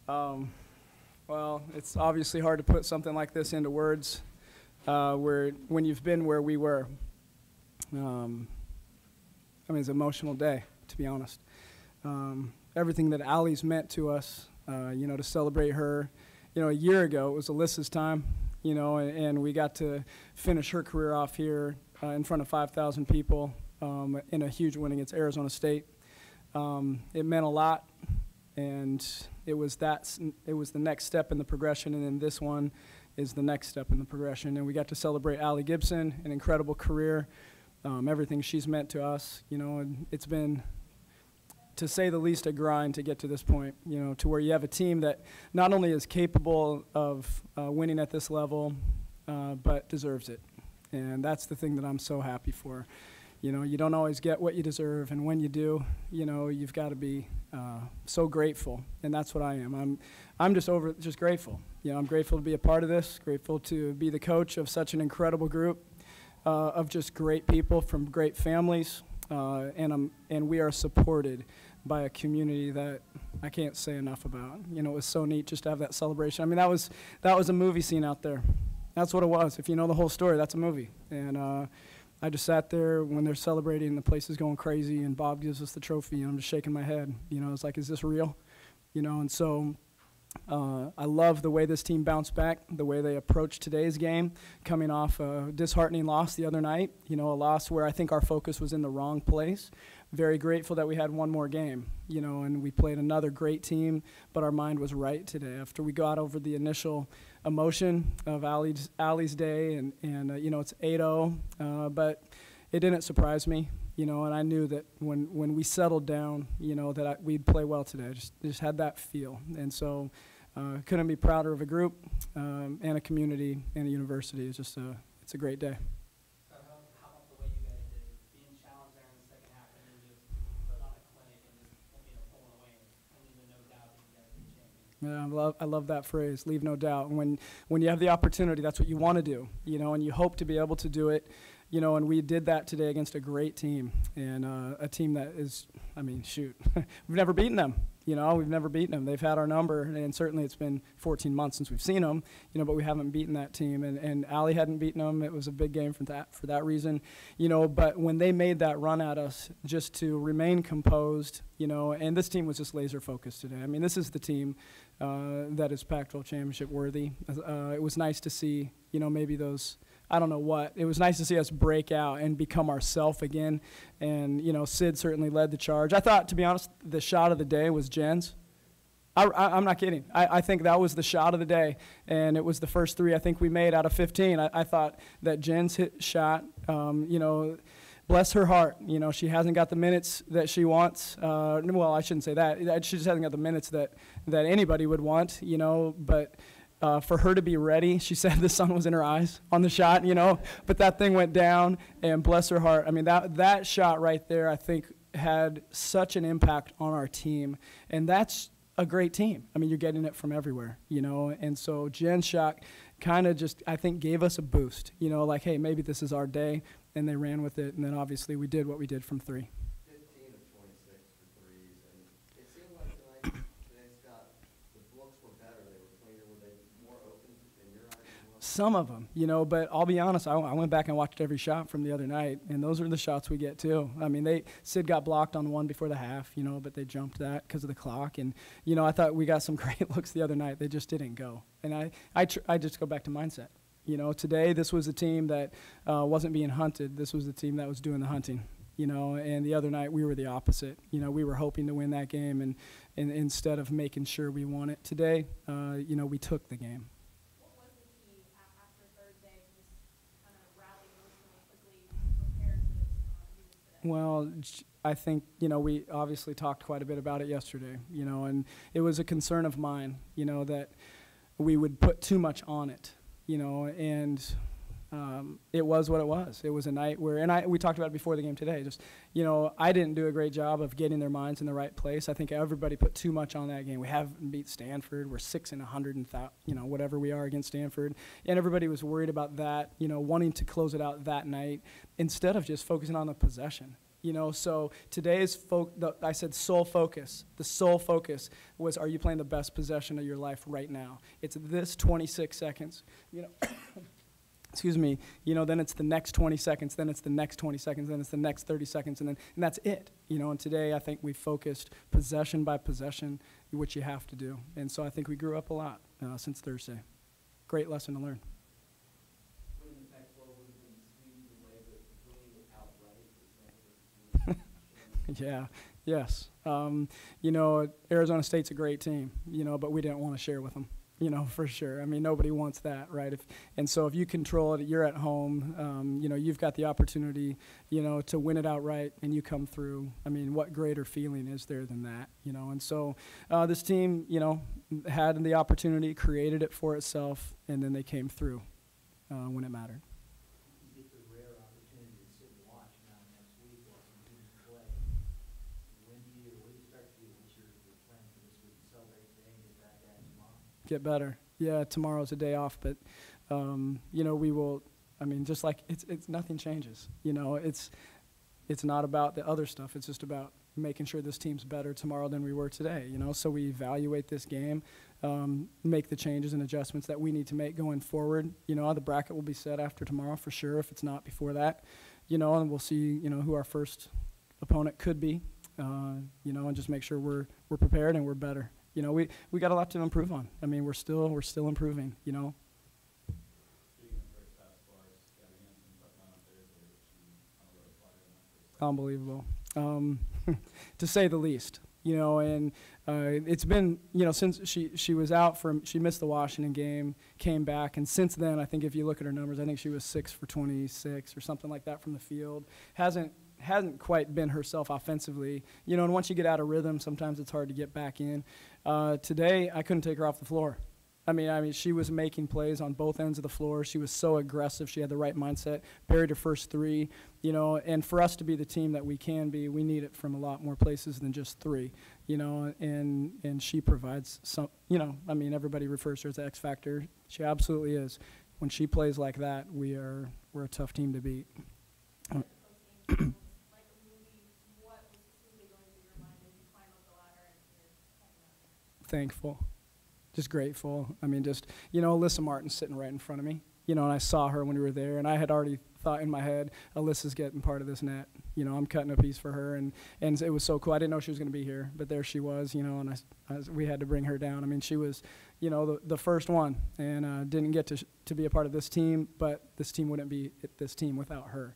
Um, well, it's obviously hard to put something like this into words when you've been where we were. I mean, it's an emotional day, to be honest. Everything that Allie's meant to us, to celebrate her. A year ago, it was Alyssa's time, and we got to finish her career off here in front of 5,000 people in a huge win against Arizona State. It meant a lot, and it was the next step in the progression, and then this one is the next step in the progression. And we got to celebrate Allie Gibson, an incredible career, everything she's meant to us, and it's been, to say the least, a grind to get to this point, to where you have a team that not only is capable of winning at this level, but deserves it. And that's the thing that I'm so happy for. You don't always get what you deserve, and when you do, you've got to be so grateful, and that's what I am. I'm just grateful. I'm grateful to be a part of this, grateful to be the coach of such an incredible group of just great people from great families, and we are supported by a community that I can't say enough about. It was so neat just to have that celebration. I mean, that was a movie scene out there. That's what it was. If you know the whole story, that's a movie. And I just sat there when they're celebrating, the place is going crazy, and Bob gives us the trophy, and I'm just shaking my head. It's like, is this real? And so I love the way this team bounced back, the way they approached today's game, coming off a disheartening loss the other night, a loss where I think our focus was in the wrong place. Very grateful that we had one more game, and we played another great team, but our mind was right today. After we got over the initial emotion of Allie's day, and it's 8-0, but it didn't surprise me, and I knew that when we settled down, that we'd play well today. I just had that feel, and so couldn't be prouder of a group and a community and a university. It's a great day. How about the way you guys did, being challenged there in the second half and then just put on a clinic and just pulling away and leaving no doubt that you guys are champions? Yeah, I love that phrase, leave no doubt. And when you have the opportunity, that's what you want to do, and you hope to be able to do it, and we did that today against a great team, and a team that is, we've never beaten them. We've never beaten them. They've had our number, and certainly it's been 14 months since we've seen them, but we haven't beaten that team. And Allie hadn't beaten them. It was a big game for that reason. But when they made that run at us, just to remain composed, and this team was just laser focused today. This is the team that is Pac-12 championship worthy. It was nice to see, maybe those, I don't know what. It was nice to see us break out and become ourselves again. And, Sid certainly led the charge. I thought, to be honest, the shot of the day was Jen's. I'm not kidding. I think that was the shot of the day. And it was the first three I think we made out of 15. I thought that Jen's shot, bless her heart. She hasn't got the minutes that she wants. Well, I shouldn't say that. She just hasn't got the minutes that anybody would want, but for her to be ready, she said the sun was in her eyes on the shot, but that thing went down, and bless her heart. That shot right there, I think, had such an impact on our team, and that's a great team. You're getting it from everywhere, and so Jen's shot kind of just, I think, gave us a boost, like, hey, maybe this is our day, and they ran with it, and then obviously we did what we did from three. 15 of 26 for threes, and it seemed like today, Scott, the looks were better. They were cleaner. Were they more open in your eyes as well? Some of them, but I'll be honest, I went back and watched every shot from the other night, and those are the shots we get too. Sid got blocked on one before the half, but they jumped that because of the clock, and I thought we got some great looks the other night. They just didn't go, and I just go back to mindset. Today this was a team that wasn't being hunted. This was the team that was doing the hunting. And the other night we were the opposite. We were hoping to win that game, and instead of making sure we won it today, we took the game. What was the key after Thursday to just kind of rally emotionally quickly, prepare to do this today? Well, I think, we obviously talked quite a bit about it yesterday, and it was a concern of mine, that we would put too much on it, and it was what it was. It was a night where, and we talked about it before the game today, just, I didn't do a great job of getting their minds in the right place. I think everybody put too much on that game. We haven't beat Stanford. We're 6-100 and whatever we are against Stanford. And everybody was worried about that, wanting to close it out that night instead of just focusing on the possession. You know, so today's I said sole focus. The sole focus was, are you playing the best possession of your life right now? It's this 26 seconds. You know, excuse me. You know, then it's the next 20 seconds. Then it's the next 20 seconds. Then it's the next 30 seconds, and that's it. You know, and today I think we focused possession by possession, which you have to do. And so I think we grew up a lot since Thursday. Great lesson to learn. Yeah, yes. You know, Arizona State's a great team, you know, but we didn't want to share with them, you know, for sure. I mean, nobody wants that, right? And so if you control it, you're at home, you know, you've got the opportunity, you know, to win it outright and you come through. I mean, what greater feeling is there than that, you know? And so this team, you know, had the opportunity, created it for itself, and then they came through when it mattered. Get better. Yeah, tomorrow's a day off, but you know, we will. I mean, just like it's nothing changes. You know, it's not about the other stuff. It's just about making sure this team's better tomorrow than we were today. You know, so we evaluate this game, make the changes and adjustments that we need to make going forward. You know, the bracket will be set after tomorrow for sure, if it's not before that. You know, and we'll see. You know, who our first opponent could be. You know, and just make sure we're prepared and we're better. You know, we got a lot to improve on. I mean, we're still improving, you know. Unbelievable, to say the least. You know, and it's been, you know, since she was out she missed the Washington game, came back, and since then, I think if you look at her numbers, I think she was 6 for 26 or something like that from the field. Hasn't quite been herself offensively, you know, and once you get out of rhythm, sometimes it's hard to get back in. Today, I couldn't take her off the floor. I mean, she was making plays on both ends of the floor. She was so aggressive. She had the right mindset, buried her first three, you know, and for us to be the team that we can be, we need it from a lot more places than just three, you know, and she provides some, you know, I mean, everybody refers to her as the X factor. She absolutely is. When she plays like that, we're a tough team to beat. Thankful, just grateful. I mean, just, you know, Alyssa Martin's sitting right in front of me, you know, and I saw her when we were there, and I had already thought in my head, Alyssa's getting part of this net. You know, I'm cutting a piece for her, and it was so cool. I didn't know she was going to be here, but there she was, you know, and we had to bring her down. I mean, she was, you know, the first one, and didn't get to be a part of this team, but this team wouldn't be this team without her.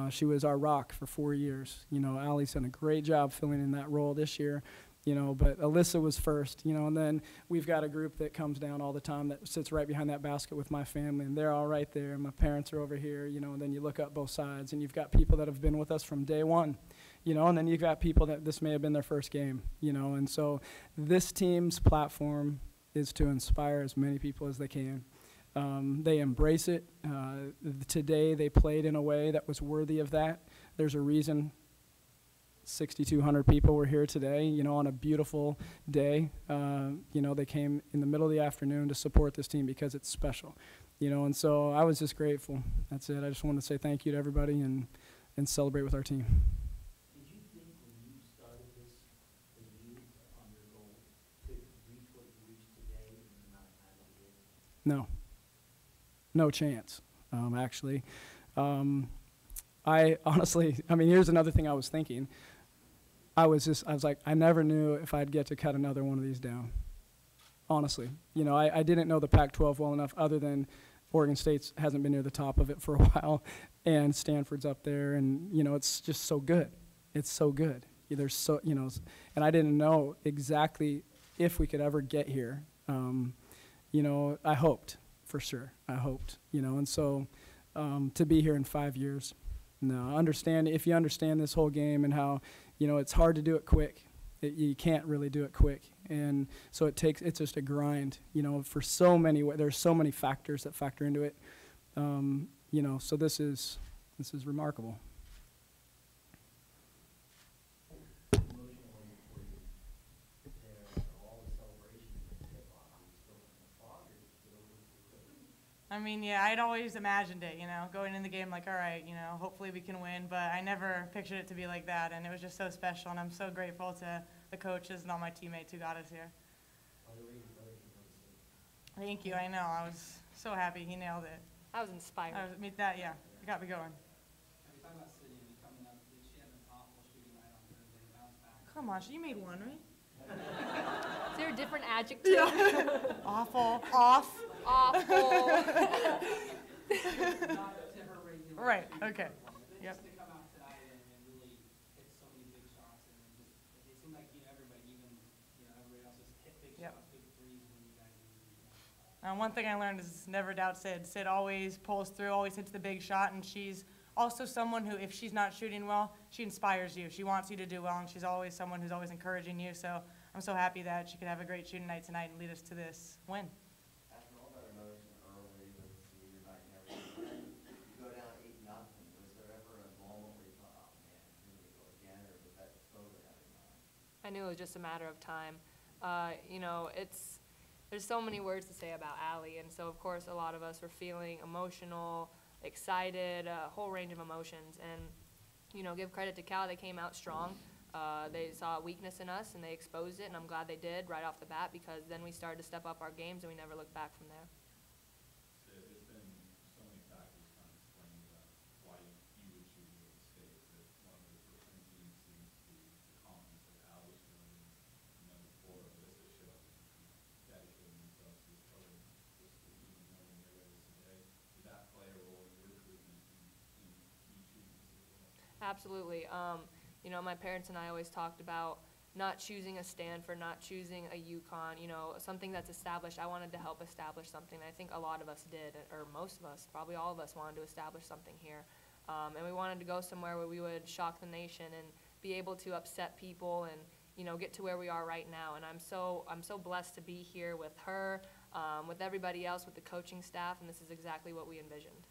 She was our rock for 4 years. You know, Allie's done a great job filling in that role this year. You know, but Alyssa was first, you know, and then we've got a group that comes down all the time that sits right behind that basket with my family, and they're all right there, and my parents are over here, you know, and then you look up both sides, and you've got people that have been with us from day one, you know, and then you've got people that this may have been their first game, you know, and so this team's platform is to inspire as many people as they can. They embrace it. Today they played in a way that was worthy of that. There's a reason 6,200 people were here today, you know, on a beautiful day. You know, they came in the middle of the afternoon to support this team because it's special, you know, and so I was just grateful. That's it. I just wanted to say thank you to everybody and celebrate with our team. Did you think when you started this that you on your goal to reach what you reached today in the amount of time that you did? No. No chance, actually. I honestly, I mean, here's another thing I was thinking. I was like, I never knew if I'd get to cut another one of these down. Honestly, you know, I didn't know the Pac-12 well enough, other than Oregon State hasn't been near the top of it for a while, and Stanford's up there, and you know, it's just so good. It's so good. There's so, you know, and I didn't know exactly if we could ever get here. You know, I hoped for sure. I hoped, you know, and so to be here in 5 years. No, if you understand this whole game and how, you know, it's hard to do it quick. You can't really do it quick. And so it's just a grind, you know, for so many, there's so many factors that factor into it. You know, so this is remarkable. I mean, yeah, I'd always imagined it, going in the game like, all right, hopefully we can win, but I never pictured it to be like that, and it was just so special, and I'm so grateful to the coaches and all my teammates who got us here. By the way, your brother came on the stage. Thank you, I know, I was so happy, he nailed it. I was inspired. It got me going. Have you talked about Sydney? I mean, coming up, she had an awful shooting night on Thursday, bounced back. Come on, you made one, right? Is there a different adjective? Awful, off. Awful. Not to her regular. Right, shooting okay. performance, but Yep. just to come out tonight and really hit so many big shots, and just, it seemed like, everybody, even, everybody else just hit big Yep. shots, big threes when you guys usually. One thing I learned is never doubt Sid. Sid always pulls through, always hits the big shot, and she's also someone who, if she's not shooting well, she inspires you. She wants you to do well, and she's always someone who's always encouraging you. So I'm so happy that she could have a great shooting night tonight and lead us to this win. After all that emotion early with senior night and everything, you go down 8-0. Was there ever a moment where you thought, oh man, here we go again, or was that totally out of your mind? I knew it was just a matter of time. There's so many words to say about Allie, and so of course a lot of us were feeling emotional, excited, a whole range of emotions. And give credit to Cal, they came out strong. They saw a weakness in us and they exposed it, and I'm glad they did right off the bat, because then we started to step up our games and we never looked back from there. There's been so many factors kind of explaining why you would choose Michigan State. That one of the recruiting teams seems to be the confidence that Al was feeling, and then before Alyssa showed, dedicating themselves to this program, just even knowing they're ready today. Did that play a role in your recruitment in you choosing this as well? Absolutely. My parents and I always talked about not choosing a Stanford, not choosing a UConn, something that's established. I wanted to help establish something. I think a lot of us did, or most of us, probably all of us wanted to establish something here. And we wanted to go somewhere where we would shock the nation and be able to upset people and, get to where we are right now. And I'm so blessed to be here with her, with everybody else, with the coaching staff, and this is exactly what we envisioned.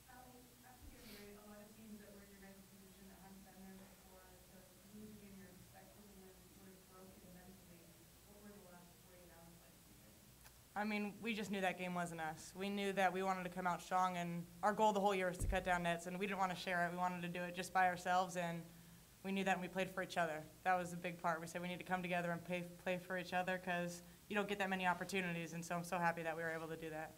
Allie, after your grade, a lot of teams that were in your guys' position that hadn't been there before, to lose a game you're expecting and then sort of broke it eventually. What were the last 48 hours like for you guys? I mean, we just knew that game wasn't us. We knew that we wanted to come out strong, and our goal the whole year was to cut down nets, and we didn't want to share it. We wanted to do it just by ourselves, and we knew that, and we played for each other. That was a big part. We said we need to come together and play for each other, because you don't get that many opportunities, and so I'm so happy that we were able to do that.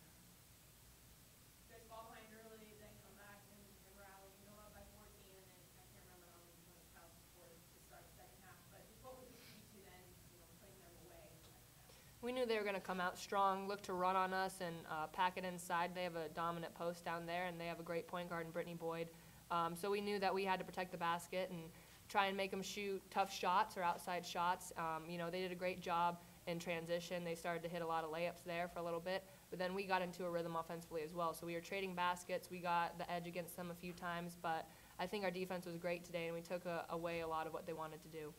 You guys fall behind early, then come back and rally, go up by 14, and then I can't remember how many points Cal scored to start the second half. But just what was the key to then, putting them away in the second half? We knew they were going to come out strong, look to run on us, and pack it inside. They have a dominant post down there, and they have a great point guard in Brittany Boyd. So we knew that we had to protect the basket and try and make them shoot tough shots or outside shots. They did a great job in transition. They started to hit a lot of layups there for a little bit, but then we got into a rhythm offensively as well. So we were trading baskets. We got the edge against them a few times, but I think our defense was great today, and we took away a lot of what they wanted to do.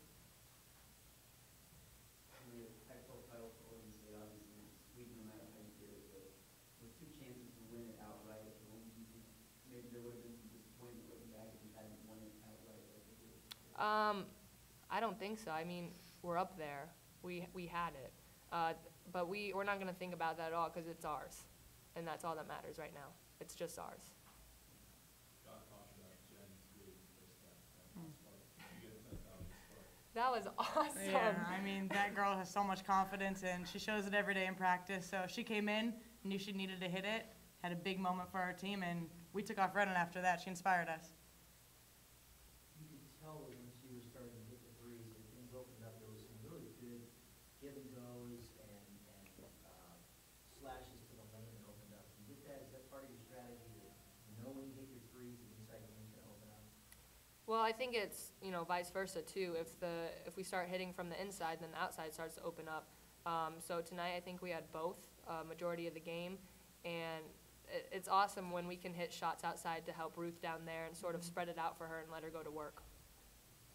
The Pac-12 title for Oregon State, obviously, is sweet no matter how you get it, but with 2 chances to win it outright at home, do you think maybe there would have been some disappointment looking back if you hadn't won it outright like you did? I don't think so. I mean, we're up there. We had it. But we're not going to think about that at all, because it's ours. And that's all that matters right now. It's just ours. Got talked about Jen too, first that you get a sense out of the spark. That was awesome. Yeah, I mean, that girl has so much confidence, and she shows it every day in practice. So she came in, knew she needed to hit it, had a big moment for our team, and we took off running after that. She inspired us. You could tell when she was starting to hit the threes that things opened up. There was some really good give and goes and slashes to the lane that opened up. Do you get that? Is that part of your strategy, that when you hit your threes, the inside lane's going to open up? Well, I think it's, vice versa too. If we start hitting from the inside, then the outside starts to open up. So tonight I think we had both majority of the game, and it's awesome when we can hit shots outside to help Ruth down there and sort of spread it out for her and let her go to work.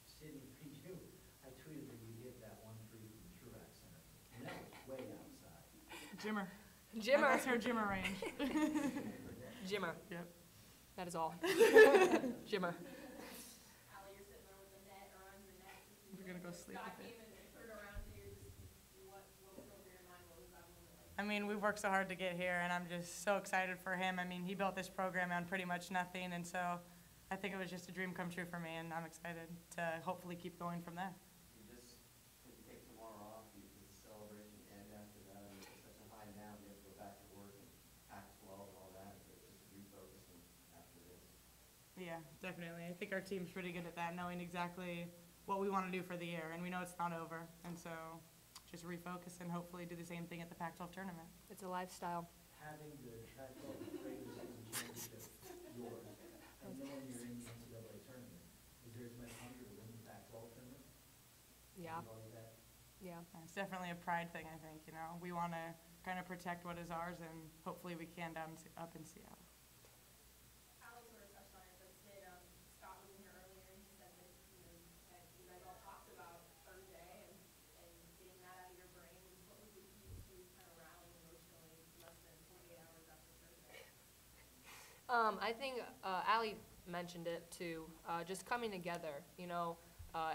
Sydney, for you, I tweeted that you hit that 1-3 from the Truax Center, and that was way outside. Jimmer. Jimmer. That's her Jimmer range. Jimmer. Yep. That is all. Jimmer. Allie, you're sitting there with the net around your neck. We're gonna go sleep with it. Even third around here, what was over your mind? What was that moment like? I I mean, we've worked so hard to get here, and I'm just so excited for him. I mean, he built this program on pretty much nothing, and so I think it was just a dream come true for me, and I'm excited to hopefully keep going from there. You just, if you take tomorrow off, you, does the celebration end after that? I mean, it's such a high now, you have to go back to work and act 12 and all that, but just refocusing after this. Yeah, definitely. I think our team's pretty good at that, knowing exactly what we want to do for the year, and we know it's not over, and so just refocus and hopefully do the same thing at the Pac-12 tournament. It's a lifestyle. Having the Pac-12 regular season championship yours, and knowing you're in the NCAA tournament, is there as much hunger to win the Pac-12 tournament? Yeah, Everybody that? yeah. It's definitely a pride thing, I think, you know. We want to kind of protect what is ours, and hopefully we can up in Seattle. Alex sort of touched on it, but Scott was in here earlier and he said that, that you guys all talked about Thursday and getting that out of your brain. What was the key to kind of rallying emotionally less than 48 hours after Thursday? I think Allie mentioned it too, just coming together. You know,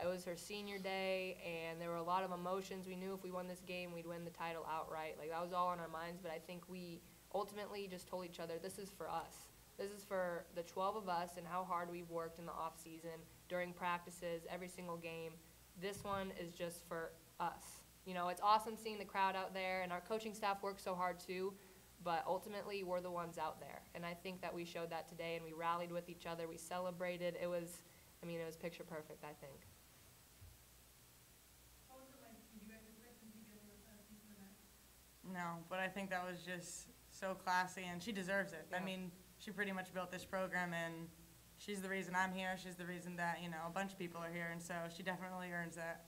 it was her senior day, and there were a lot of emotions. We knew if we won this game, we'd win the title outright. Like, that was all on our minds, but I think we ultimately just told each other, this is for us. This is for the 12 of us and how hard we've worked in the off season, during practices, every single game. This one is just for us. You know, it's awesome seeing the crowd out there, and our coaching staff works so hard too, but ultimately we're the ones out there. And I think that we showed that today, and we rallied with each other. We celebrated. It was picture perfect, I think. What was it like? Did you guys expect him to get a piece of the match? No, but I think that was just so classy, and she deserves it. I Yeah. mean, she pretty much built this program, and she's the reason I'm here. She's the reason that, you know, a bunch of people are here, and so she definitely earns that.